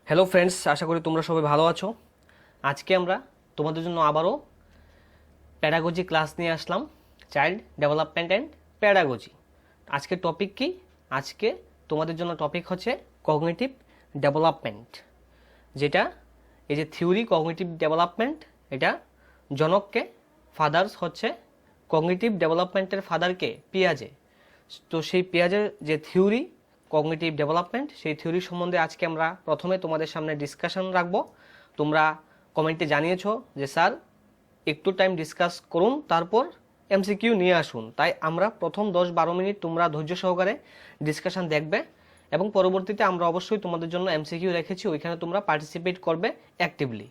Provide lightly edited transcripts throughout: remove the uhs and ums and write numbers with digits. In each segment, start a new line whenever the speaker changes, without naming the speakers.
Hello friends, আশা করি তোমরা সবাই ভালো আছো। আজকে আমরা তোমাদের জন্য আবারও প্যাডাগজি ক্লাস নিয়ে আসলাম, চাইল্ড ডেভেলপমেন্ট অ্যান্ড প্যাডাগজি। আজকের টপিক কি? আজকে তোমাদের জন্য টপিক হচ্ছে কগনিটিভ ডেভেলপমেন্ট, যেটা এই যে থিওরি কগনিটিভ ডেভেলপমেন্ট, এটা জনককে, ফাদার্স হচ্ছে কগনিটিভ ডেভেলপমেন্টের ফাদারকে পিয়াজে। তো সেই পিয়াজের যে থিওরি কগনিটিভ ডেভেলপমেন্ট, সেই থিওরি সম্বন্ধে আজকে আমরা প্রথমে তোমাদের সামনে ডিসকাশন রাখবো। তোমরা কমেন্টে জানিয়েছো যে স্যার একটু টাইম ডিসকাস করুন, তারপর এমসিকিউ নিয়ে আসুন। তাই আমরা প্রথম 10-12 মিনিট তোমরা ধৈর্য সহকারে ডিসকাশন দেখবে এবং পরবর্তীতে আমরা অবশ্যই তোমাদের জন্য এমসিকিউ রেখেছি, ওইখানে তোমরা পার্টিসিপেট করবে অ্যাক্টিভলি।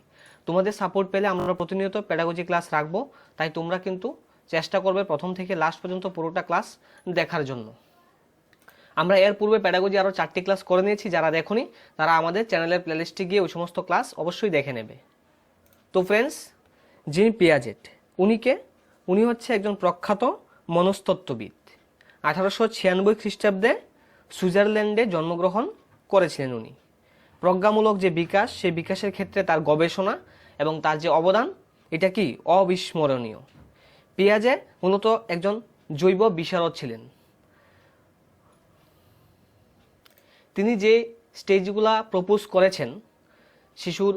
তোমাদের সাপোর্ট পেলে আমরা প্রতিনিয়ত প্যাডাগজি ক্লাস রাখবো, তাই তোমরা কিন্তু চেষ্টা করবে প্রথম থেকে লাস্ট পর্যন্ত পুরোটা ক্লাস দেখার জন্য। আমরা এর পূর্বে প্যাডাগজি আরও 4টি ক্লাস করে নিয়েছি, যারা দেখোনি তারা আমাদের চ্যানেলের প্লেলিস্টে গিয়ে ওই সমস্ত ক্লাস অবশ্যই দেখে নেবে। তো ফ্রেন্ডস, যিনি পিয়াজেট, উনি হচ্ছে একজন প্রখ্যাত মনস্তত্ত্ববিদ। 1896 খ্রিস্টাব্দে সুইজারল্যান্ডে জন্মগ্রহণ করেছিলেন উনি। প্রজ্ঞামূলক যে বিকাশ, সেই বিকাশের ক্ষেত্রে তার গবেষণা এবং তার যে অবদান, এটা কি অবিস্মরণীয়। পিয়াজে মূলত একজন জৈব বিশারদ ছিলেন। তিনি যে স্টেজগুলা প্রপোজ করেছেন শিশুর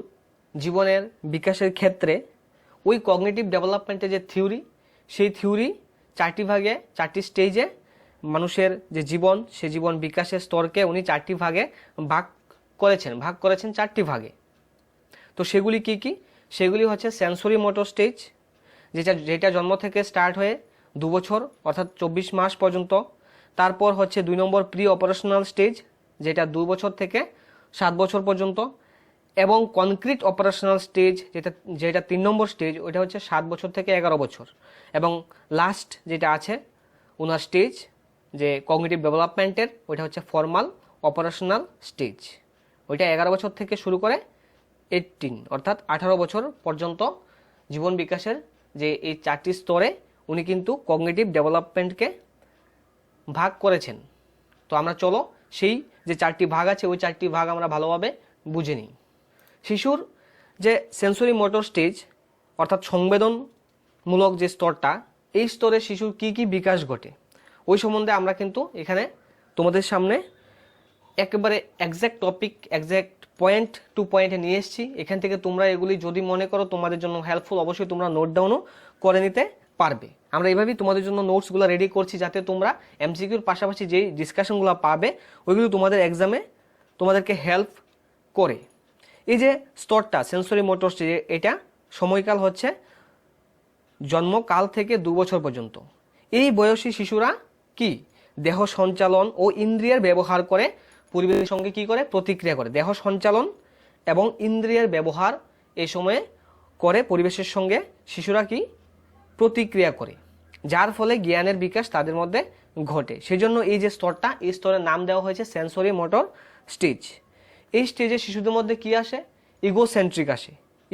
জীবনের বিকাশের ক্ষেত্রে, ওই কগনিটিভ ডেভেলপমেন্টের যে থিওরি, সেই থিওরি 4টি ভাগে, 4টি স্টেজে মানুষের যে জীবন, সে জীবন বিকাশের স্তরকে উনি 4টি ভাগে ভাগ করেছেন 4টি ভাগে। তো সেগুলি কি কি? সেগুলি হচ্ছে সেন্সরি মোটর স্টেজ, যেটা জন্ম থেকে স্টার্ট হয়ে 2 বছর অর্থাৎ 24 মাস পর্যন্ত। তারপর হচ্ছে 2 নম্বর প্রি অপারেশনাল স্টেজ, যেটা 2 বছর থেকে 7 বছর পর্যন্ত। এবং কনক্রিট অপারেশনাল স্টেজ, যেটা 3 নম্বর স্টেজ, ওইটা হচ্ছে 7 বছর থেকে 11 বছর। এবং লাস্ট যেটা আছে ওনার স্টেজ যে কগনিটিভ ডেভেলপমেন্টের, ওইটা হচ্ছে ফর্মাল অপারেশনাল স্টেজ। ওইটা 11 বছর থেকে শুরু করে 18 অর্থাৎ 18 বছর পর্যন্ত জীবন বিকাশের যে এই 4টি স্তরে উনি কিন্তু কগনিটিভ ডেভেলপমেন্টকে ভাগ করেছেন। তো আমরা চলো সেই যে 4টি ভাগ আছে, ওই 4টি ভাগ আমরা ভালোভাবে বুঝে নিই। শিশুর যে সেন্সরি মোটর স্টেজ অর্থাৎ সংবেদনমূলক যে স্তরটা, এই স্তরে শিশুর কি কি বিকাশ ঘটে, ওই সম্বন্ধে আমরা কিন্তু এখানে তোমাদের সামনে একেবারে exact topic, exact point to পয়েন্টে নিয়ে এসেছি। এখান থেকে তোমরা এগুলি যদি মনে করো তোমাদের জন্য হেল্পফুল, অবশ্যই তোমরা নোট ডাউনও করে নিতে পারবে। আমরা এইভাবেই তোমাদের জন্য নোটসগুলো রেডি করছি, যাতে তোমরা এমসিকিউর পাশাপাশি যেই ডিসকাশনগুলো পাবে ওইগুলো তোমাদের এক্সামে তোমাদেরকে হেল্প করে। এই যে স্তরটা সেন্সরি মোটর স্টেজ, এটা সময়কাল হচ্ছে জন্মকাল থেকে 2 বছর পর্যন্ত। এই বয়সী শিশুরা কি দেহ সঞ্চালন ও ইন্দ্রিয়ের ব্যবহার করে পরিবেশের সঙ্গে কি করে প্রতিক্রিয়া করে। দেহ সঞ্চালন এবং ইন্দ্রিয়ের ব্যবহার এই সময়ে করে পরিবেশের সঙ্গে শিশুরা কি প্রতিক্রিয়া করে, যার ফলে জ্ঞানের বিকাশ তাদের মধ্যে ঘটে। সেজন্য এই যে স্তরটা, এই স্তরের নাম দেওয়া হয়েছে সেন্সরি মোটর স্টেজ। এই স্টেজে শিশুদের মধ্যে কি আসে?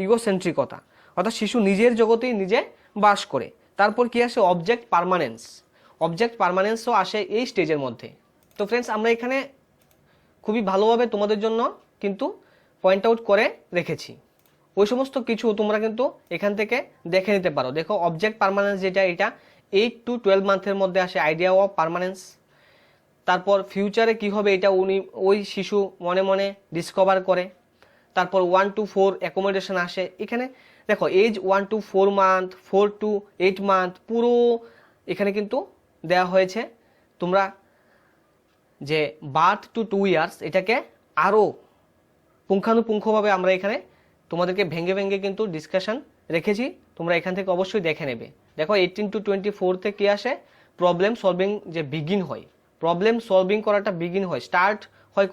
ইগোসেন্ট্রিকতা, অর্থাৎ শিশু নিজের জগতেই নিজে বাস করে। তারপর কি আসে? অবজেক্ট পার্মানেন্সও আসে এই স্টেজের মধ্যে। তো ফ্রেন্ডস, আমরা এখানে খুবই ভালোভাবে তোমাদের জন্য কিন্তু পয়েন্ট আউট করে রেখেছি। ওই সমস্ত কিছু তোমরা কিন্তু এখান থেকে দেখে নিতে পারো। দেখো, অবজেক্ট পার্মানেন্স যেটা, এটা 8 to 12 মান্থের মধ্যে আসে, আইডিয়া অফ পার্মানেন্স। তারপর ফিউচারে কি হবে, এটা ওই শিশু মনে মনে ডিসকভার করে। তারপর 1 to 4 অ্যাকোমোডেশন আসে। এখানে দেখো, age 1 to 4 month, 4 to 8 month, পুরো এখানে কিন্তু দেওয়া হয়েছে। তোমরা যে বার্থ টু 2 ইয়ার্স, এটাকে আরও পুঙ্খানুপুঙ্খভাবে আমরা এখানে তোমাদেরকে ভেঙে ভেঙে কিন্তু ডিসকাশন রেখেছি, তোমরা এখান থেকে অবশ্যই দেখে নেবে। দেখো, 18 to 24-তে কি আসে? প্রবলেম সলভিং যে বিগিন হয়, প্রবলেম সলভিং করাটা বিগিন হয়, স্টার্ট হয়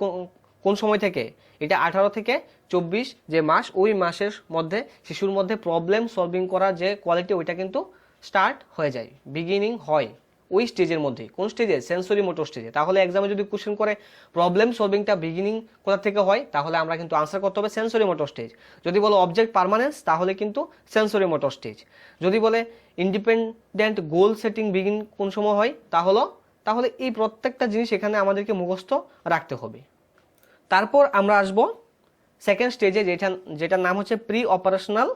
কোন সময় থেকে? এটা 18 থেকে 24 যে মাস, ওই মাসের মধ্যে শিশুর মধ্যে প্রবলেম সলভিং করার যে কোয়ালিটি, ওইটা কিন্তু স্টার্ট হয়ে যায়, বিগিনিং হয় ওই স্টেজের মধ্যে। কোন স্টেজে? সেন্সরি মোটর স্টেজে। তাহলে এক্সামে যদি কোশ্চেন করে প্রবলেম সলভিংটা বিগিনিং কোথা থেকে হয়, তাহলে আমরা কিন্তু আনসার করতে হবে সেন্সরি মোটর স্টেজ। যদি বলো অবজেক্ট পার্মানেন্স, তাহলে কিন্তু সেন্সরি মোটর স্টেজ। যদি বলে ইন্ডিপেন্ডেন্ট গোল সেটিং বিগিন কোন সময় হয়, তাহলে এই প্রত্যেকটা জিনিস এখানে আমাদেরকে মুখস্থ রাখতে হবে। তারপর আমরা আসব সেকেন্ড স্টেজে যেটার নাম হচ্ছে প্রি অপারেশনাল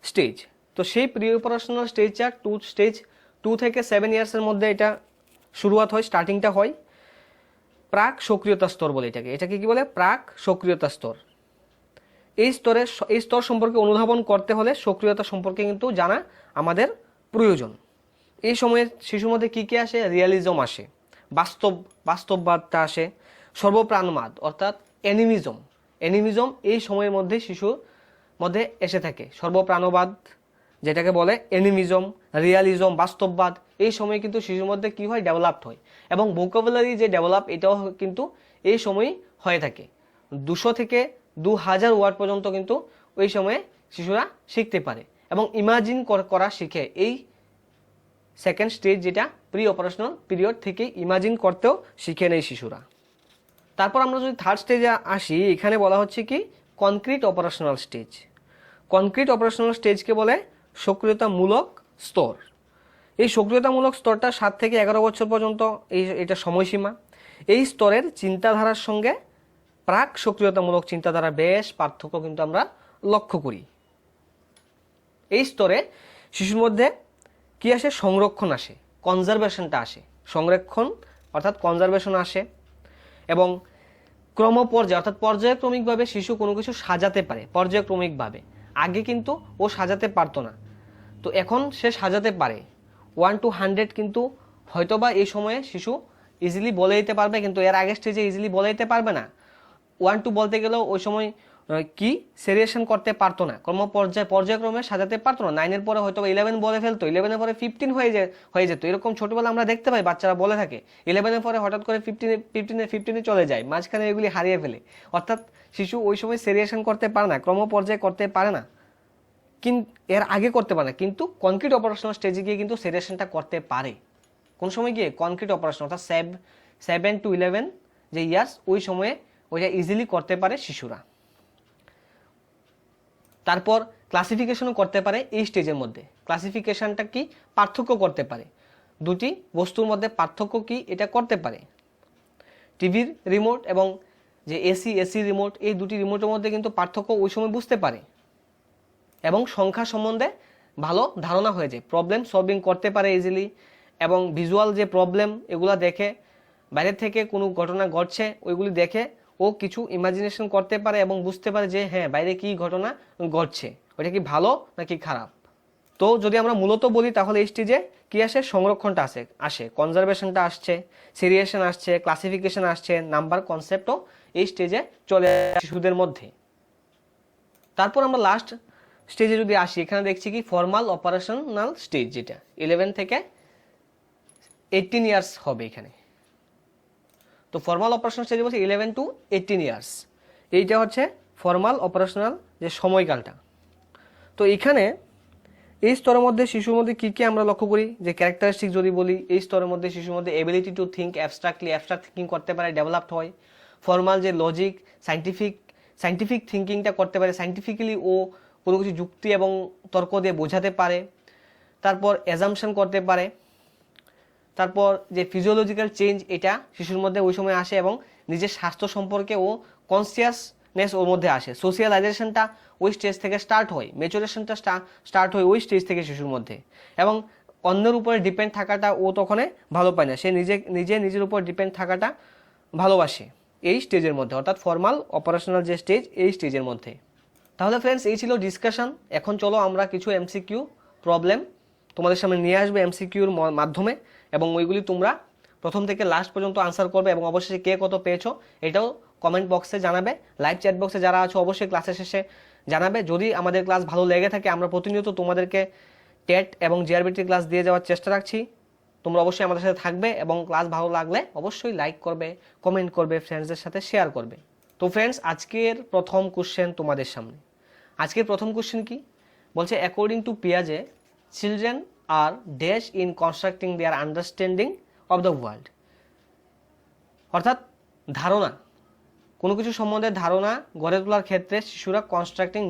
স্টেজ। তো সেই প্রি অপারেশনাল স্টেজটা স্টেজ 2 থেকে 7 ইয়ার্সের মধ্যে এটা শুরুয়াত হয়, স্টার্টিংটা হয়। প্রাক সক্রিয়তা স্তর বলে এটাকে কি বলে? প্রাক সক্রিয়তা স্তর। এই স্তর সম্পর্কে অনুধাবন করতে হলে সক্রিয়তা সম্পর্কে কিন্তু জানা আমাদের প্রয়োজন। এই সময়ে শিশুর মধ্যে কি কি আসে? রিয়ালিজম আসে, বাস্তববাদটা আসে, সর্বপ্রাণবাদ অর্থাৎ অ্যানিমিজম এই সময়ের মধ্যে শিশুর মধ্যে এসে থাকে। সর্বপ্রাণবাদ যেটাকে বলে অ্যানিমিজম, রিয়ালিজম, বাস্তববাদ এই সময়ে কিন্তু শিশুর মধ্যে কি হয়? ডেভেলপড হয়। এবং ভোকাবুলারি যে ডেভেলপ এটাও কিন্তু এই সময়ই হয়ে থাকে। 200 থেকে 2000 ওয়ার্ড পর্যন্ত কিন্তু ওই সময়ে শিশুরা শিখতে পারে এবং ইমাজিন করা শিখে। এই সেকেন্ড স্টেজ যেটা প্রি অপারেশনাল পিরিয়ড থেকে ইমাজিন করতেও শিখে নেই শিশুরা। তারপর আমরা যদি থার্ড স্টেজে আসি, এখানে বলা হচ্ছে কি concrete operational stage. Concrete operational স্টেজকে বলে সক্রিয়তামূলক স্তর। এই সক্রিয়তামূলক স্তরটা 7 থেকে 11 বছর পর্যন্ত এটা সময়সীমা। এই স্তরের চিন্তাধারার সঙ্গে প্রাক সক্রিয়তামূলক চিন্তাধারা বেশ পার্থক্য কিন্তু আমরা লক্ষ্য করি। এই স্তরে শিশুর মধ্যে কি আসে? সংরক্ষণ আসে, কনজারভেশনটা আসে, সংরক্ষণ অর্থাৎ কনজারভেশন আসে এবং ক্রমপর্যায় অর্থাৎ পর্যায়ক্রমিকভাবে শিশু কোনো কিছু সাজাতে পারে। পর্যায়ক্রমিকভাবে আগে কিন্তু ও সাজাতে পারতো না, তো এখন সে সাজাতে পারে। 1 to 100 কিন্তু হয়তোবা এই সময়ে শিশু ইজিলি বলে দিতে পারবে, কিন্তু এর আগের স্টেজে ইজিলি বলে দিতে পারবে না। 1 to বলতে গেলেও ওই সময় কি সেরিয়েশন করতে পারতো না, পর্যায়ক্রমে সাজাতে পারতো না। 9 এর পরে হয়তো 11 বলে ফেলতো, 11 এর পরে 15 হয়ে যেত। এরকম ছোটবেলা আমরা দেখতে পাই, বাচ্চারা বলে থাকে 11 এর পরে হঠাৎ করে 15 চলে যায়, মাঝখানে এগুলি হারিয়ে ফেলে। অর্থাৎ শিশু ওই সময় সেরিয়েশন করতে পারে না, ক্রমপর্যায় করতে পারে না, কিন্তু এর আগে করতে পারে না। কিন্তু কনক্রিট অপারেশনাল স্টেজে গিয়ে কিন্তু সেরিয়েশনটা করতে পারে। কোন সময় গিয়ে? কনক্রিট অপারেশন অর্থাৎ 7 to 11 যে ইয়ার্স, ওই সময়ে ওইটা ইজিলি করতে পারে শিশুরা। তারপর ক্লাসিফিকেশনও করতে পারে এই স্টেজের মধ্যে। ক্লাসিফিকেশনটা কি? পার্থক্য করতে পারে, দুটি বস্তুর মধ্যে পার্থক্য কি এটা করতে পারে। টিভির রিমোট এবং যে এসি রিমোট, এই দুটি রিমোটের মধ্যে কিন্তু পার্থক্য ওই সময় বুঝতে পারে এবং সংখ্যা সম্বন্ধে ভালো ধারণা হয়ে যায়, প্রবলেম সলভিং করতে পারে ইজিলি। এবং ভিজুয়াল যে প্রবলেম এগুলা দেখে, বাইরের থেকে কোনো ঘটনা ঘটছে ওইগুলি দেখে ও কিছু ইমাজিনেশন করতে পারে এবং বুঝতে পারে যে হ্যাঁ বাইরে কি ঘটনা ঘটছে, ওইটা কি ভালো নাকি খারাপ। তো যদি আমরা মূলত বলি তাহলে এই স্টেজে কি আসে? সংরক্ষণটা আসে, কনজারভেশনটা আসছে, সিরিয়েশন আসছে, ক্লাসিফিকেশন আসছে, নাম্বার কনসেপ্টও এই স্টেজে চলে শিশুদের মধ্যে। তারপর আমরা লাস্ট স্টেজে যদি আসি, এখানে দেখছি কি ফর্মাল অপারেশনাল স্টেজ, যেটা 11 থেকে 18 ইয়ার্স হবে এখানে। তো ফর্মাল অপারেশনাল স্টেজে বলছে 11 to 18 ইয়ার্স, এইটা হচ্ছে ফর্মাল অপারেশনাল যে সময়কালটা। তো এখানে এই স্তরের মধ্যে শিশুর মধ্যে কি কি আমরা লক্ষ্য করি? যে ক্যারেক্টারিস্টিক যদি বলি, এই স্তরের মধ্যে শিশুর মধ্যে ability to think abstract thinking করতে পারে, ডেভেলপড হয়। ফর্মাল যে লজিক, সাইন্টিফিক থিঙ্কিংটা করতে পারে, সাইন্টিফিক্যালি ও কোনো কিছু যুক্তি এবং তর্ক দিয়ে বোঝাতে পারে। তারপর অ্যাজাম্পশন করতে পারে। তারপর যে ফিজিওলজিক্যাল চেঞ্জ এটা শিশুর মধ্যে ওই সময় আসে এবং নিজের স্বাস্থ্য সম্পর্কে ও কনসিয়াসনেস ওর মধ্যে আসে। সোশিয়ালাইজেশনটা ওই স্টেজ থেকে স্টার্ট হয়, ম্যাচুরেশনটা স্টার্ট হয় ওই স্টেজ থেকে শিশুর মধ্যে। এবং অন্যের উপরে ডিপেন্ড থাকাটা ও তখনই ভালো পায় না, সে নিজের উপর ডিপেন্ড থাকাটা ভালোবাসে এই স্টেজের মধ্যে, অর্থাৎ ফর্মাল অপারেশনাল যে স্টেজ এই স্টেজের মধ্যে। তাহলে ফ্রেন্ডস এই ছিল ডিসকাশন। এখন চলো আমরা কিছু এমসিকিউ প্রবলেম তোমাদের সামনে নিয়ে আসবে এমসিকিউর মাধ্যমে, এবং ওইগুলি তোমরা প্রথম থেকে লাস্ট পর্যন্ত আনসার করবে এবং অবশ্যই কে কত পেয়েছো এটাও কমেন্ট বক্সে জানাবে। লাইভ চ্যাট বক্সে যারা আছো অবশ্যই ক্লাসের শেষে জানাবে। যদি আমাদের ক্লাস ভালো লেগে থাকে, আমরা প্রতিনিয়ত তোমাদেরকে টেট এবং জিআরবিটি ক্লাস দিয়ে যাওয়ার চেষ্টা রাখছি। তোমরা অবশ্যই আমাদের সাথে থাকবে এবং ক্লাস ভালো লাগলে অবশ্যই লাইক করবে, কমেন্ট করবে, ফ্রেন্ডসদের সাথে শেয়ার করবে। তো ফ্রেন্ডস আজকের প্রথম কোশ্চেন তোমাদের সামনে। আজকের প্রথম কোশ্চেন কি বলছে? অ্যাকর্ডিং টু পিয়াজে, children are dash in constructing their understanding of the world. অর্থাৎ ধারণা, কোনো কিছু সম্বন্ধে ধারণা গড়ে তোলার ক্ষেত্রে শিশুরা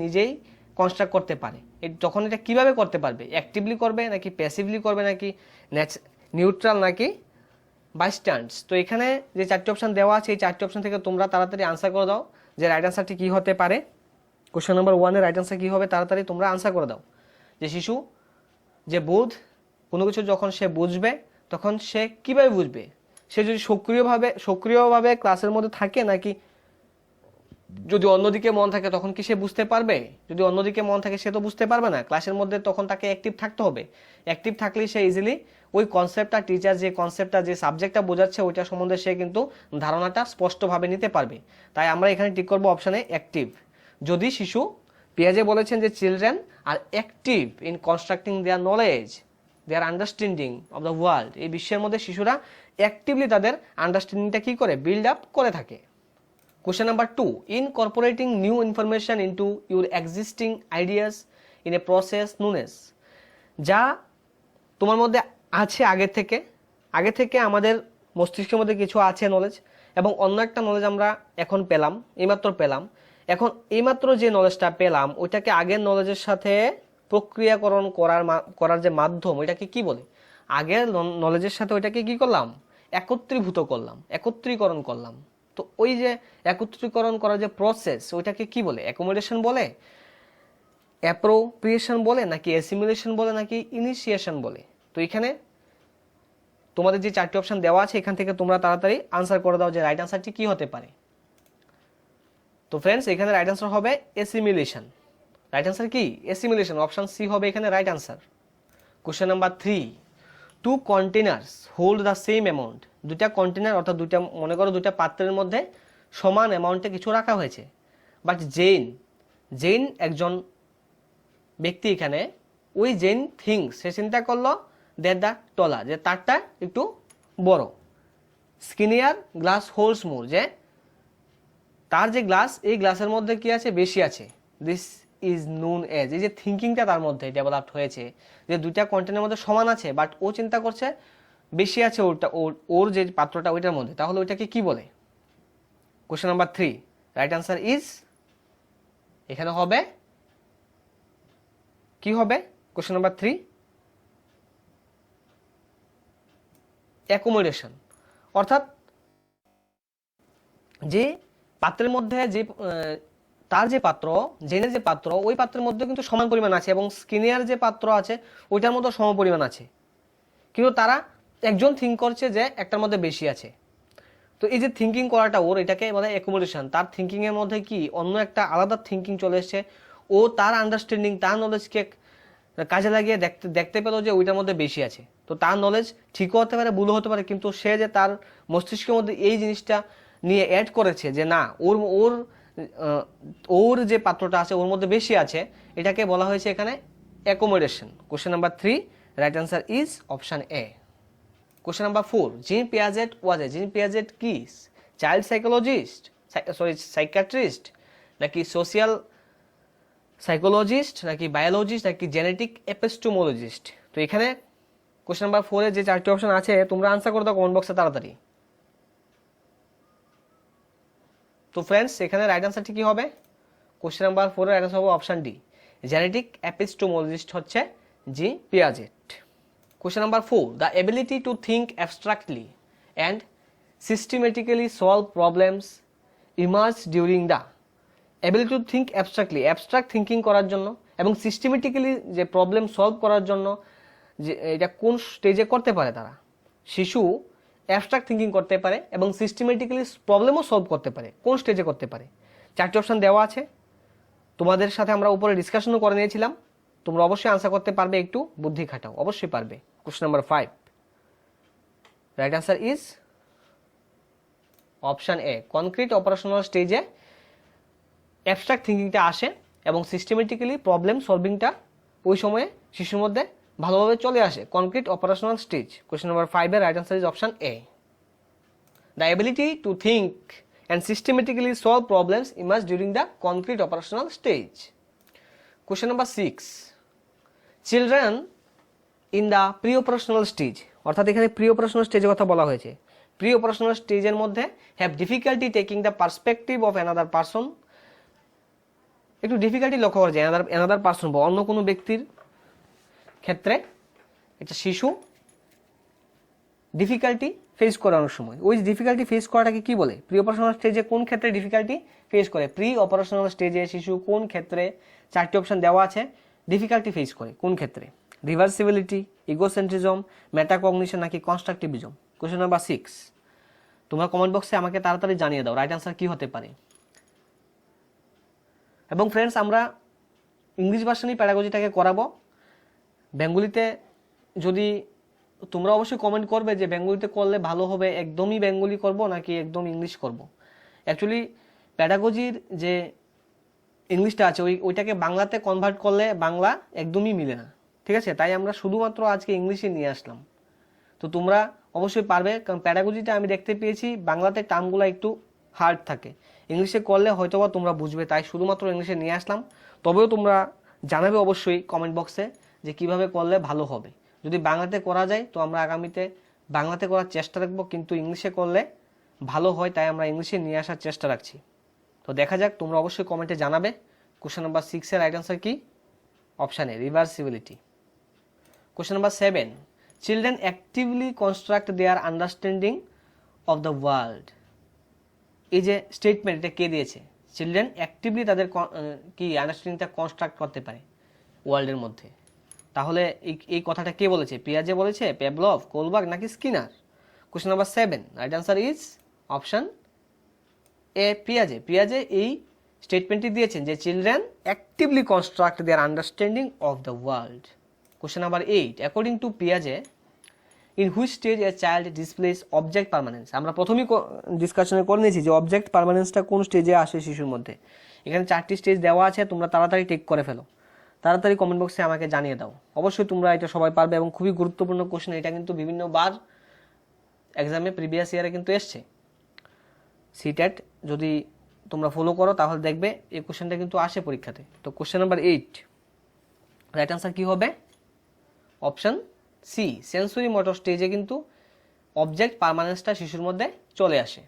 নিজেই কনস্ট্রাক্ট করতে পারে। তখন এটা কিভাবে করতে পারবে? অ্যাক্টিভলি করবে নাকি প্যাসিভলি করবে নাকি নিউট্রাল নাকি বাই স্ট্যান্ডস? তো এখানে যে 4টি অপশন দেওয়া আছে এই 4টি অপশন থেকে তোমরা তাড়াতাড়ি আনসার করে দাও, যে রাইট আনসারটি কি হতে পারে। কোশ্চেন নাম্বার 1 এর রাইট আনসার কি হবে, তাড়াতাড়ি তোমরা আনসার করে দাও। যে শিশু যে কোনো কিছু যখন সে বুঝবে তখন সে কিভাবে বুঝবে, সে যদি সক্রিয়ভাবে ক্লাসের মধ্যে থাকে, নাকি যদি অন্যদিকে মন থাকে তখন কি সে বুঝতে পারবে? যদি অন্যদিকে মন থাকে সে তো বুঝতে পারবে না। ক্লাসের মধ্যে তখন তাকে অ্যাক্টিভ থাকতে হবে। অ্যাক্টিভ থাকলেই সে ইজিলি ওই কনসেপ্টটা, টিচার যে কনসেপ্টটা, যে সাবজেক্টটা বোঝাচ্ছে ওইটা সম্বন্ধে সে কিন্তু ধারণাটা স্পষ্টভাবে নিতে পারবে। তাই আমরা এখানে টিক করবো অপশানে অ্যাক্টিভ। যদি শিশু, পিয়াজে বলেছেন যে children are active in constructing their knowledge, their understanding of the world, এই বিশ্বের মধ্যে শিশুরা অ্যাক্টিভলি তাদের আন্ডারস্ট্যান্ডিংটা কি করে, বিল্ড আপ করে থাকে। Question number 2, incorporating new information into your existing ideas in a process known as, যা তোমার মধ্যে আছে আগে থেকে আমাদের মস্তিষ্কের মধ্যে কিছু আছে নলেজ, এবং অন্য একটা নলেজ আমরা এখন এইমাত্র পেলাম। এখন এইমাত্র যে নলেজটা পেলাম ওইটাকে আগের নলেজের সাথে প্রক্রিয়াকরণ করার যে মাধ্যম, ওইটাকে কি বলে? আগের নলেজের সাথে ওইটাকে কি করলাম, একত্রীকরণ করলাম। তো ওই যে একত্রীকরণ করার যে প্রসেস, ওইটাকে কি বলে? অ্যাকোমোডেশন বলে, অ্যাপ্রোপ্রিয়েশন বলে, নাকি অ্যাসিমিলেশন বলে, নাকি ইনিশিয়েশন বলে? তো এখানে তোমাদের যে 4টি অপশন দেওয়া আছে এখান থেকে তোমরা তাড়াতাড়ি আনসার করে দাও যে রাইট আনসারটি কি হতে পারে। তো ফ্রেন্ডস, এখানে রাইট আনসার হবে অ্যাসিমিলেশন। রাইট আনসার কি? অ্যাসিমিলেশন। অপশন সি হবে এখানে right answer. Question number 3, 2 containers hold the same amount, দুইটা কন্টেনার অর্থাৎ মনে করো দুইটা পাত্রের মধ্যে সমান অ্যামাউন্টে কিছু রাখা হয়েছে, বাট জেইন একজন ব্যক্তি, এখানে ওই জেইন থিংস, সে চিন্তা করলো দ্যাট দ্য টলা, যে তারটা একটু বড়, স্কিনিয়ার গ্লাস হোল্ডস মোর, যে তার যে গ্লাস, এই গ্লাসের মধ্যে কি আছে, বেশি আছে। দিস ইজ নোন এজ, এই যে থিঙ্কিংটা তার মধ্যে ডেভেলপড হয়েছে, যে দুইটা কন্টেনারের মধ্যে সমান আছে বাট ও চিন্তা করছে বেশি আছে ওর যে পাত্রটা ওইটার মধ্যে, তাহলে ওইটাকে কি বলে? Question number 3, right answer is, এখানে হবে কি হবে? Question number 3 accommodation. অর্থাৎ যে পাত্রের মধ্যে যে তার যে পাত্র, জেনের যে পাত্র, ওই পাত্রের মধ্যে কিন্তু সমান পরিমাণ আছে, এবং স্কিনিয়ার যে পাত্র আছে ওইটার মধ্যে সম পরিমাণ আছে, কিন্তু তারা একজন থিঙ্ক করছে যে একটার মধ্যে বেশি আছে। তো এই যে থিঙ্কিং করাটা ওর, এটাকে বলে অ্যাকোমোডেশন। তার থিঙ্কিং এর মধ্যে কি অন্য একটা আলাদা থিঙ্কিং চলে এসছে, ও তার আন্ডারস্ট্যান্ডিং, তার নলেজকে কাজে লাগিয়ে দেখতে পেলো যে ওইটার মধ্যে বেশি আছে। তো তার নলেজ ঠিকও হতে পারে, ভুলও হতে পারে, কিন্তু সে যে তার মস্তিষ্কের মধ্যে এই জিনিসটা নিয়ে অ্যাড করেছে যে না, ওর যে পাত্রটা আছে ওর মধ্যে বেশি আছে, এটাকে বলা হয়েছে এখানে accommodation. Question number 3, right answer is option A. Question number 4, Jean Piaget was a, Jean Piaget কি চাইল্ড সাইকিয়াট্রিস্ট, নাকি সোশিয়াল সাইকোলজিস্ট, নাকি বায়োলজিস্ট, নাকি জেনেটিক এপিস্টেমোলজিস্ট? তো এখানে কোশ্চেন নাম্বার 4 এ যে 4টি অপশন আছে তোমরা আনসার করে দাও কমেন্ট বক্সে তাড়াতাড়ি। তো ফ্রেন্ডস, এখানে রাইট আনসারটি কি হবে? কোশ্চেন নাম্বার 4 এর রাইট আনসার হবে অপশন ডি, জেনেটিক এপিস্টেমোলজিস্ট হচ্ছে জিন Piaget. Question number 4, the ability to think abstractly and systematically solve problems emerged during the ability to think abstractly, abstract thinking করার জন্য এবং systematically যে প্রবলেম সলভ করার জন্য, যে এটা কোন স্টেজে করতে পারে তারা? শিশু অ্যাবস্ট্রাক্ট থিঙ্কিং করতে পারে এবং সিস্টেমেটিক্যালি প্রবলেমও সলভ করতে পারে, কোন স্টেজে করতে পারে? 4টি অপশন দেওয়া আছে, তোমাদের সাথে আমরা উপরে ডিসকাশনও করে নিয়েছিলাম। তোমরা অবশ্যই আনসার করতে পারবে, একটু বুদ্ধি খাটাও, অবশ্যই পারবে। Question number 5, right answer is option A, concrete operational স্টেজে অ্যাবস্ট্রাক্ট থিঙ্কিংটা আসে এবং সিস্টেমেটিক্যালি প্রবলেম সলভিংটা ওই সময়ে শিশুর মধ্যে ভালোভাবে চলে আসে, concrete operational stage. Question number 5 এর right answer is option A, the ability to think and systematically solve problems emerge during the concrete operational stage. Question number 6, children in the pre operational stage, অর্থাৎ এখানে pre operational স্টেজের কথা বলা হয়েছে। Pre operational স্টেজের মধ্যে have difficulty taking the perspective of another person, একটু difficulty লক্ষ্য করা যায় অ্যানাদার পারসন বা অন্য কোনো ব্যক্তির ক্ষেত্রে একটা শিশু ডিফিকাল্টি ফেস করে অনেক সময়। ওই ডিফিকাল্টি ফেস করাটাকে কি বলে? প্রি অপারেশনাল স্টেজে কোন ক্ষেত্রে ডিফিকাল্টি ফেস করে? প্রি অপারেশনাল স্টেজে শিশু কোন ক্ষেত্রে, 4টি অপশন দেওয়া আছে, ডিফিকাল্টি ফেস করে কোন ক্ষেত্রে? রিভার্সিবিলিটি, ইগোসেন্ট্রিজম, মেটাকগনিশন নাকি কনস্ট্রাকটিভিজম? Question number 6। তোমরা কমেন্ট বক্সে আমাকে তাড়াতাড়ি জানিয়ে দাও রাইট আনসার কি হতে পারে। এবং ফ্রেন্ডস, আমরা ইংলিশ ভার্সনই প্যাডাগজিটাকে করাবো। বেঙ্গলিতে যদি তোমরা অবশ্যই কমেন্ট করবে যে বেঙ্গলিতে করলে ভালো হবে, একদমই বেঙ্গলি করব নাকি একদম ইংলিশ করব। অ্যাকচুয়ালি প্যাডাগজির যে ইংলিশটা আছে ওইটাকে বাংলাতে কনভার্ট করলে বাংলা একদমই মিলে না, ঠিক আছে? তাই আমরা শুধুমাত্র আজকে ইংলিশে নিয়ে আসলাম। তো তোমরা অবশ্যই পারবে, কারণ প্যাডাগজিটা আমি দেখতে পেয়েছি বাংলাতে টার্মগুলো একটু হার্ড থাকে, ইংলিশে করলে হয়তোবা তোমরা বুঝবে, তাই শুধুমাত্র ইংলিশে নিয়ে আসলাম। তবেও তোমরা জানাবে অবশ্যই কমেন্ট বক্সে যে কিভাবে করলে ভালো হবে। যদি বাংলাতে করা যায় তো আমরা আগামীতে বাংলাতে করার চেষ্টা রাখবো, কিন্তু ইংলিশে করলে ভালো হয়, তাই আমরা ইংলিশে নিয়ে আসার চেষ্টা রাখছি। তো দেখা যাক, তোমরা অবশ্যই কমেন্টে জানাবে কোশ্চেন নাম্বার 6 এর রাইট আনসার কি? Option A, reversibility. Question number 7, children actively construct their understanding of the world. এই যে স্টেটমেন্ট, এটা কে দিয়েছে? চিলড্রেন অ্যাক্টিভলি তাদের কি আন্ডারস্ট্যান্ডিংটা কনস্ট্রাক্ট করতে পারে ওয়ার্ল্ডের মধ্যে। তাহলে এই কথাটা কে বলেছে? পিয়াজে বলেছে, পেভলভ, কোলবার্গ নাকি Skinner? Question number 7, right answer is option A, পিয়াজে। পিয়াজে এই স্টেটমেন্টটি দিয়েছেন যে children actively construct their understanding of the world. Question number 8, according to পিয়াজে in which stage a child displays object permanence. আমরা প্রথমেই ডিসকাশনে করে নিয়েছি যে অবজেক্ট পারমানেন্সটা কোন স্টেজে আসে শিশুর মধ্যে। এখানে 4টি স্টেজ দেওয়া আছে, তোমরা তাড়াতাড়ি টেক করে ফেলো, তাড়াতাড়ি কমেন্ট বক্সে আমাকে জানিয়ে দাও। অবশ্যই তোমরা এটা সবাই পারবে এবং খুবই গুরুত্বপূর্ণ কোশ্চেন। এটা কিন্তু বিভিন্ন বার এক্সামে প্রিভিয়াস ইয়ারে কিন্তু এসছে। সিটেট যদি তোমরা ফলো করো তাহলে দেখবে এই কোশ্চেনটা কিন্তু আসে পরীক্ষাতে। তো কোশ্চেন নাম্বার 8, রাইট আনসার কি হবে? অপশন সি, সেন্সরি মোটর স্টেজে কিন্তু অবজেক্ট পারমানেন্সটা শিশুর মধ্যে চলে আসে।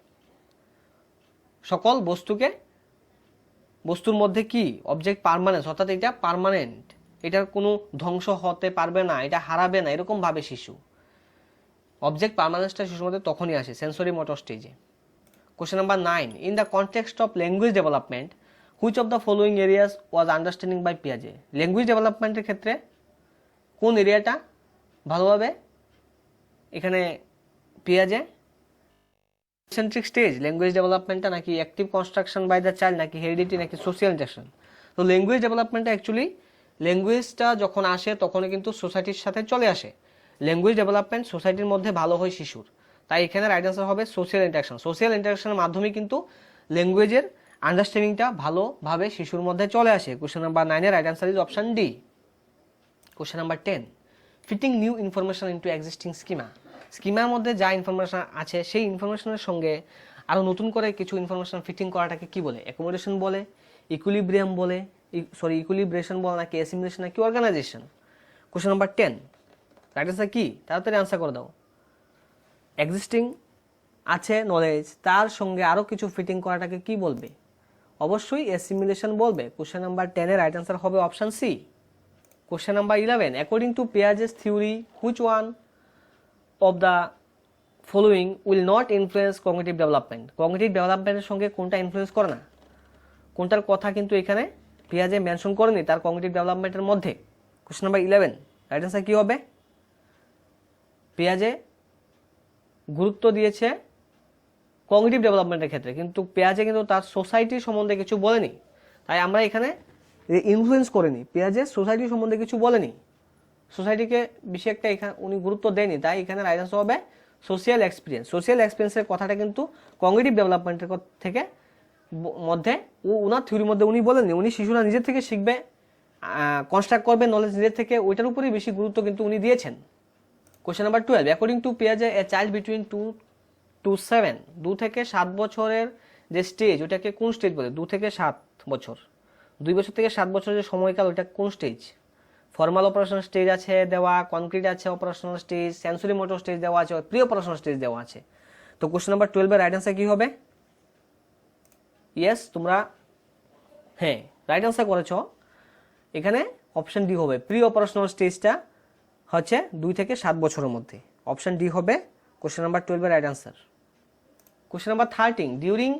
সকল বস্তুর মধ্যে কি অবজেক্ট পারমানেন্স, অর্থাৎ এটা পারমানেন্ট, এটার কোনো ধ্বংস হতে পারবে না, এটা হারাবে না, এরকম ভাবে শিশু অবজেক্ট পারমানেন্সটা শিশুর মধ্যে তখনই আসে সেন্সরি মোটর স্টেজে। Question number 9, in the context of language development which of the following areas was understanding by পিয়াজে। ল্যাঙ্গুয়েজ ডেভেলপমেন্টের ক্ষেত্রে কোন এরিয়াটা ভালোভাবে এখানে পিয়াজে সেন্ট্রিক স্টেজ, ল্যাঙ্গুয়েজ ডেভেলপমেন্টটা নাকি active construction by the child নাকি হেরিডিটি নাকি সোশিয়াল ইন্টারেকশন? তো ল্যাঙ্গুয়েজ ডেভেলপমেন্টটা অ্যাকচুয়ালি ল্যাঙ্গুয়েজটা যখন আসে তখনই কিন্তু সোসাইটির সাথে চলে আসে। ল্যাঙ্গুয়েজ ডেভেলপমেন্ট সোসাইটির মধ্যে ভালো হয় শিশুর, তাই এখানে রাইট আনসার হবে সোশিয়াল ইন্টারেকশন। সোশিয়াল ইন্টারেকশনের মাধ্যমে কিন্তু ল্যাঙ্গুয়েজের আন্ডারস্ট্যান্ডিংটা ভালোভাবে শিশুর মধ্যে চলে আসে। কোশ্চেন নাম্বার 9 এর right answer is option D. Question number 10, fitting new information into existing schema. স্কিমার মধ্যে যা ইনফরমেশন আছে সেই ইনফরমেশনের সঙ্গে আরও নতুন করে কিছু ইনফরমেশন ফিটিং করাটাকে কি বলে? অ্যাকোমোডেশন বলে, ইকুইলিব্রিয়াম বলে, ইকুইলিব্রেশন বলে নাকি অ্যাসিমিলেশন নাকি organization? Question number 10, right answer কি? তাড়াতাড়ি আনসার করে দাও। এক্সিস্টিং আছে নলেজ, তার সঙ্গে আরও কিছু ফিটিং করাটাকে কি বলবে? অবশ্যই অ্যাসিমিলেশন বলবে। কোশ্চেন নাম্বার 10 এর রাইট আনসার হবে option C. Question number 11, according to Piaget's theory which one of the following will not influence cognitive development. Cognitive ডেভেলপমেন্টের সঙ্গে কোনটা ইনফ্লুয়েন্স করে না? কোনটার কথা কিন্তু এখানে পিয়াজে মেনশন করেনি তার কগনিটিভ ডেভেলপমেন্টের মধ্যে? কোশ্চেন নাম্বার 11, রাইট আনসার কি হবে? পিয়াজে গুরুত্ব দিয়েছে কগনিটিভ ডেভেলপমেন্টের ক্ষেত্রে, কিন্তু পিয়াজে কিন্তু তার সোসাইটির সম্বন্ধে কিছু বলেনি, তাই আমরা এখানে ইনফ্লুয়েন্স করেনি। পিয়াজে সোসাইটি সম্বন্ধে কিছু বলেনি, সোসাইটিকে বেশি একটা এখানে উনি গুরুত্ব দেয়নি, তাই এখানে রাইট আনসার হবে সোশিয়াল এক্সপিরিয়েন্স। সোশিয়াল এক্সপিরিয়েন্সের কথাটা কিন্তু কগনিটিভ ডেভেলপমেন্টের থেকে মধ্যে ওনার থিওরির মধ্যে উনি বলেননি। উনি শিশুরা নিজের থেকে শিখবে, কনস্ট্রাক্ট করবে নলেজ নিজের থেকে, ওইটার উপরেই বেশি গুরুত্ব কিন্তু উনি দিয়েছেন। কোশ্চেন নাম্বার 12, অ্যাকর্ডিং টু পিয়াজে এ চাইল্ড বিটুইন 2 to 7, 2 থেকে 7 বছরের যে স্টেজ ওটাকে কোন স্টেজ বলে? 2 থেকে 7 বছর, 2 বছর থেকে 7 বছরের যে সময়কাল ওটা কোন স্টেজ? ফর্মাল অপারেশনাল স্টেজ আছে দেওয়া, কনক্রিট আছে operational stage, sensory motor stage দেওয়া আছে, প্রি অপারেশনাল স্টেজ দেওয়া আছে। তো কোশ্চেন নাম্বার 12 এর রাইট আনসার কি হবে? ইয়েস, তোমরা হ্যাঁ রাইট আনসার করেছো। এখানে অপশন ডি হবে, প্রি অপারেশনাল স্টেজটা হচ্ছে 2 থেকে 7 বছরের মধ্যে। অপশন ডি হবে কোশ্চেন নাম্বার 12 এর right answer. Question number 13, during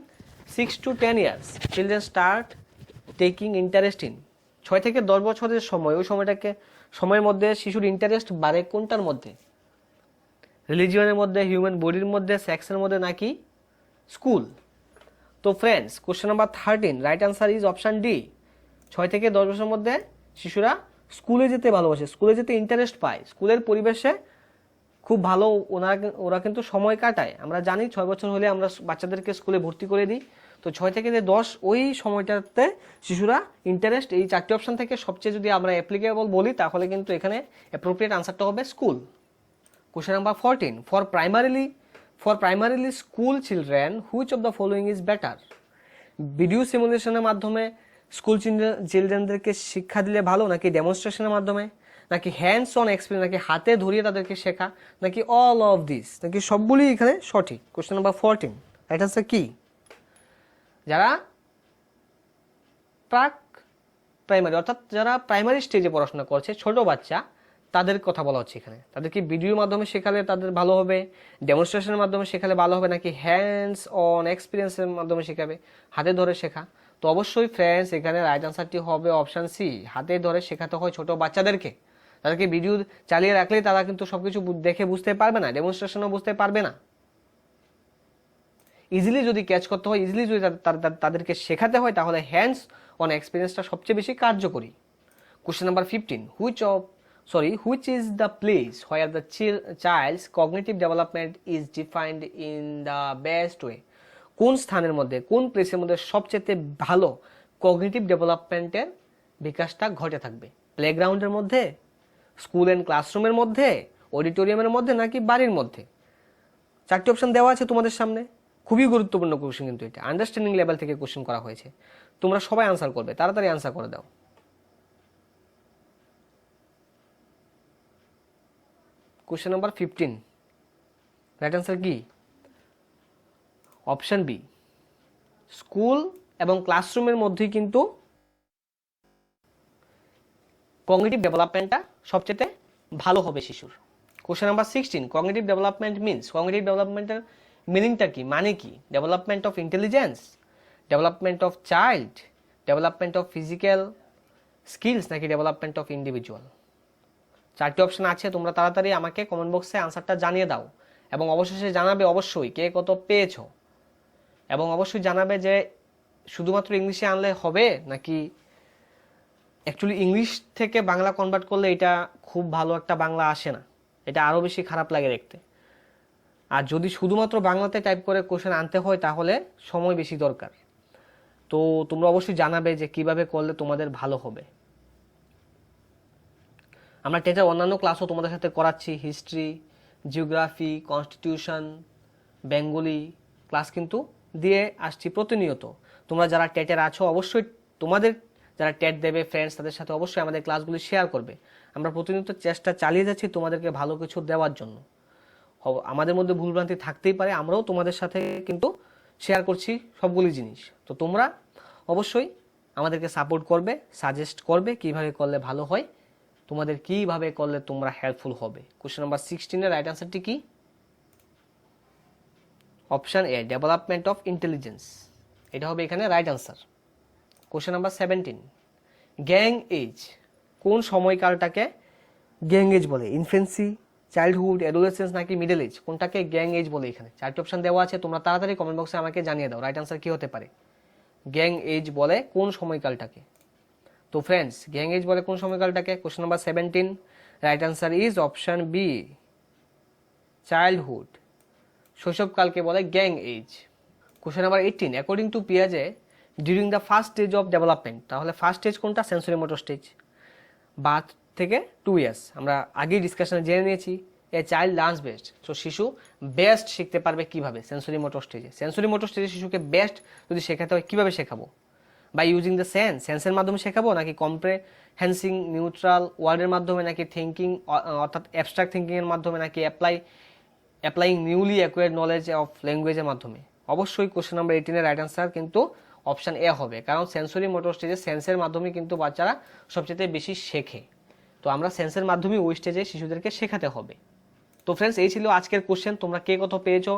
6 to 10 years children start taking interest in, 6 থেকে 10 বছরের সময়, ওই সময়টাকে সময়ের মধ্যে শিশুর ইন্টারেস্ট বাড়ে কোনটার মধ্যে? রিলিজিয়নের মধ্যে, হিউম্যান বডির মধ্যে, সেক্সের মধ্যে, নাকি স্কুল? তো friends, question number 13 right answer is option D. 6 থেকে 10 বছরের মধ্যে শিশুরা স্কুলে যেতে ভালোবাসে, স্কুলে যেতে ইন্টারেস্ট পায়, স্কুলের পরিবেশে খুব ভালো ওরা কিন্তু সময় কাটায়। আমরা জানি 6 বছর হলে আমরা বাচ্চাদেরকে স্কুলে ভর্তি করে দিই। তো 6 থেকে 10 ওই সময়টাতে শিশুরা ইন্টারেস্ট, এই 4টি অপশন থেকে সবচেয়ে যদি আমরা অ্যাপ্লিকেবল বলি তাহলে কিন্তু এখানে অ্যাপ্রোপ্রিয়েট আনসারটা হবে school. Question number 14, for primarily school children which of the following is better? Video সিমুলেশনের মাধ্যমে স্কুল চিলড্রেনদেরকে শিক্ষা দিলে ভালো, নাকি ডেমনস্ট্রেশনের মাধ্যমে, নাকি হ্যান্ডস অন এক্সপিরিয়েন্স, নাকি হাতে ধরিয়ে তাদেরকে শেখা, নাকি অল অফ দিস, নাকি সবগুলি এখানে সঠিক? কোশ্চেন নাম্বার 14 রাইট আনসার কি? যারা প্রাক প্রাইমারি অর্থাৎ যারা প্রাইমারি স্টেজে পড়াশোনা করছে, ছোট বাচ্চা, তাদের কথা বলা হচ্ছে এখানে। তাদেরকে ভিডিওর মাধ্যমে শেখালে তাদের ভালো হবে, ডেমনস্ট্রেশনের মাধ্যমে শেখালে ভালো হবে, নাকি হ্যান্ডস অন এক্সপিরিয়েন্সের মাধ্যমে শেখাবে, হাতে ধরে শেখা? তো অবশ্যই ফ্রেন্ডস এখানে রাইট আনসারটি হবে অপশন সি, হাতে ধরে শেখাতে হয় ছোট বাচ্চাদেরকে। তাদেরকে ভিডিও চালিয়ে রাখলে তারা কিন্তু সবকিছু দেখে বুঝতে পারবে না, ডেমনস্ট্রেশনও বুঝতে পারবে না। ইজিলি যদি ক্যাচ করতে হয়, ইজিলি যদি তাদেরকে শেখাতে হয়, তাহলে হ্যান্ডস অন এক্সপিরিয়েন্সটা সবচেয়ে বেশি কার্যকরী। Question number 15, which is the place where the child's cognitive development is defined in the best way? কোন স্থানের মধ্যে, কোন প্লেসের মধ্যে সবচেয়ে ভালো কগনিটিভ ডেভেলপমেন্টের বিকাশটা ঘটে থাকবে? প্লেগ্রাউন্ডের মধ্যে, স্কুল এন্ড ক্লাসরুমের মধ্যে, অডিটোরিয়ামের মধ্যে, নাকি বাড়ির মধ্যে? 4টি অপশন দেওয়া আছে তোমাদের সামনে। খুবই গুরুত্বপূর্ণ কোশ্চেন কিন্তু এটা, আন্ডারস্ট্যান্ডিং লেভেল থেকে কোশ্চেন করা হয়েছে। তোমরা সবাই আনসার করবে, তাড়াতাড়ি আনসার করে দাও। কোশ্চেন নাম্বার 15 রাইট আনসার কি? অপশন বি, স্কুল এবং ক্লাসরুমের মধ্যেই কিন্তু কগনিটিভ ডেভেলপমেন্টটা সবচেয়ে ভালো হবে শিশুর। Question number 16, cognitive development means, cognitive ডেভেলপমেন্টের মিনিংটা কি, মানে কি? Development of intelligence, development of child, development of physical skills, নাকি ডেভেলপমেন্ট অফ ইন্ডিভিজুয়াল? 4টি অপশন আছে, তোমরা তাড়াতাড়ি আমাকে কমেন্ট বক্সে আনসারটা জানিয়ে দাও এবং অবশেষে জানাবে অবশ্যই কে কত পেয়েছো, এবং অবশ্যই জানাবে যে শুধুমাত্র ইংলিশে আনলে হবে নাকি অ্যাকচুয়ালি ইংলিশ থেকে বাংলা কনভার্ট করলে এটা খুব ভালো একটা বাংলা আসে না, এটা আরও বেশি খারাপ লাগে দেখতে। আর যদি শুধুমাত্র বাংলাতে টাইপ করে কোশ্চেন আনতে হয় তাহলে সময় বেশি দরকার। তো তোমরা অবশ্যই জানাবে যে কিভাবে করলে তোমাদের ভালো হবে। আমরা টেটের অন্যান্য ক্লাসও তোমাদের সাথে করাচ্ছি, history, geography, constitution, Bengali class কিন্তু দিয়ে আসছি প্রতিনিয়ত। তোমরা যারা টেটের আছো অবশ্যই তোমাদের যারা টেট দেবে ফ্রেন্ডস, তাদের সাথে অবশ্যই আমাদের ক্লাসগুলি শেয়ার করবে। আমরা প্রতিনিয়ত চেষ্টা চালিয়ে যাচ্ছি তোমাদেরকে ভালো কিছু দেওয়ার জন্য। আমাদের মধ্যে ভুলভ্রান্তি থাকতেই পারে, আমরাও তোমাদের সাথে কিন্তু শেয়ার করছি সবগুলি জিনিস। তো তোমরা অবশ্যই আমাদেরকে সাপোর্ট করবে, সাজেস্ট করবে কিভাবে করলে ভালো হয়, তোমাদের কিভাবে করলে তোমরা হেল্পফুল হবে। কোশ্চেন নাম্বার 16 এর রাইট আনসারটি কি? Option A, development of intelligence, এটা হবে এখানে right answer. Question number 17, gang age, কোন সময়কালটাকে গ্যাং এজ বলে? ইনফেন্সি, চাইল্ডহুড, অ্যাডোলেসেন্স, নাকি মিডল এজ? কোনটাকে গ্যাং এজ বলে? এখানে 4টি অপশন দেওয়া আছে, তোমরা তাড়াতাড়ি কমেন্ট বক্সে আমাকে জানিয়ে দাও রাইট আনসার কি হতে পারে। গ্যাং এজ বলে কোন সময়কালটাকে? তো ফ্রেন্ডস, গ্যাং এজ বলে কোন সময়কালটাকে? Question number 17 right answer is option B, childhood, শৈশবকালকে বলে gang age. Question number 18, according to পিয়াজে during the first stage of development, তাহলে ফার্স্ট স্টেজ কোনটা? সেন্সরি মোটর স্টেজ, বার্থ থেকে 2 ইয়ার্স। আমরা আগেই ডিসকাশনে জেনে নিয়েছি a child learns best. So শিশু বেস্ট শিখতে পারবে কিভাবে? সেন্সরি মোটর স্টেজে। সেন্সরি মোটর স্টেজে শিশুকে বেস্ট যদি শেখাতে হয় কিভাবে শেখাবো? বাই ইউজিং দ্য সেন্সের মাধ্যমে শেখাবো, নাকি কম্প্রেহেন্সিং নিউট্রাল ওয়ার্ডের মাধ্যমে, নাকি থিঙ্কিং অর্থাৎ অ্যাবস্ট্রাক্ট থিঙ্কিংয়ের মাধ্যমে, নাকি applying newly acquired knowledge of ল্যাঙ্গুয়েজের মাধ্যমে? অবশ্যই কোশ্চেন নাম্বার 18 এর রাইট আনসার কিন্তু অপশন এ হবে, কারণ সেন্সরি মোটর স্টেজে সেন্সের মাধ্যমে কিন্তু বাচ্চারা সবচেয়ে বেশি শেখে। তো আমরা সেন্সের মাধ্যমে ওই স্টেজে শিশুদেরকে শেখাতে হবে। তো ফ্রেন্ডস, এই ছিল আজকের কোশ্চেন। তোমরা কে কত পেয়েছো,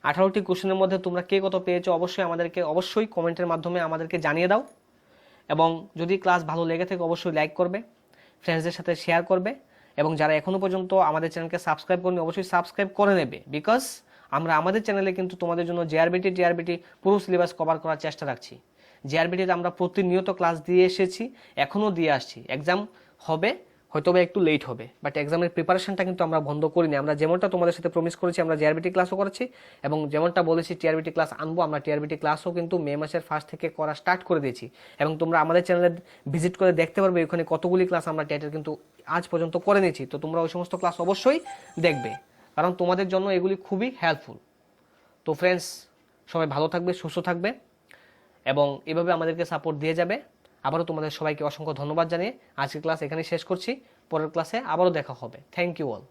18টি কোশ্চেনের মধ্যে তোমরা কে কত পেয়েছো অবশ্যই আমাদেরকে কমেন্টের মাধ্যমে আমাদেরকে জানিয়ে দাও। এবং যদি ক্লাস ভালো লেগে থাকে অবশ্যই লাইক করবে, ফ্রেন্ডসদের সাথে শেয়ার করবে, এবং যারা এখনো পর্যন্ত আমাদের চ্যানেলকে সাবস্ক্রাইব করেনি অবশ্যই সাবস্ক্রাইব করে নেবে। বিকজ আমরা আমাদের চ্যানেলে কিন্তু তোমাদের জন্য জিআরবিটি পুরো সিলেবাস কভার করার চেষ্টা রাখছি। জিআরবিটিতে আমরা প্রতিনিয়ত ক্লাস দিয়ে এসেছি, এখনও দিয়ে আসছি। এক্সাম হবে, হয়তো একটু লেট হবে, বাট এক্সামের প্রিপারেশনটা কিন্তু আমরা বন্ধ করিনি। আমরা যেমনটা তোমাদের সাথে প্রমিস করেছি, আমরা জিআরবিটি ক্লাসও করেছি, এবং যেমনটা বলেছি টিআরবিটি ক্লাস আনবো, আমরা টিআরবিটি ক্লাসও কিন্তু মে মাসের 1 থেকে করা স্টার্ট করে দিয়েছি। এবং তোমরা আমাদের চ্যানেলে ভিজিট করে দেখতে পারবে ওখানে কতগুলি ক্লাস আমরা টেটের কিন্তু আজ পর্যন্ত করে নিয়েছি। তো তোমরা ওই সমস্ত ক্লাস অবশ্যই দেখবে, কারণ তোমাদের জন্য এগুলি খুবই হেল্পফুল। তো ফ্রেন্ডস, সবাই ভালো থাকবে, সুস্থ থাকবে, এবং এভাবে আমাদেরকে সাপোর্ট দিয়ে যাবে। আবারও তোমাদের সবাইকে অসংখ্য ধন্যবাদ জানিয়ে আজকের ক্লাস এখানেই শেষ করছি। পরের ক্লাসে আবারও দেখা হবে। Thank you all.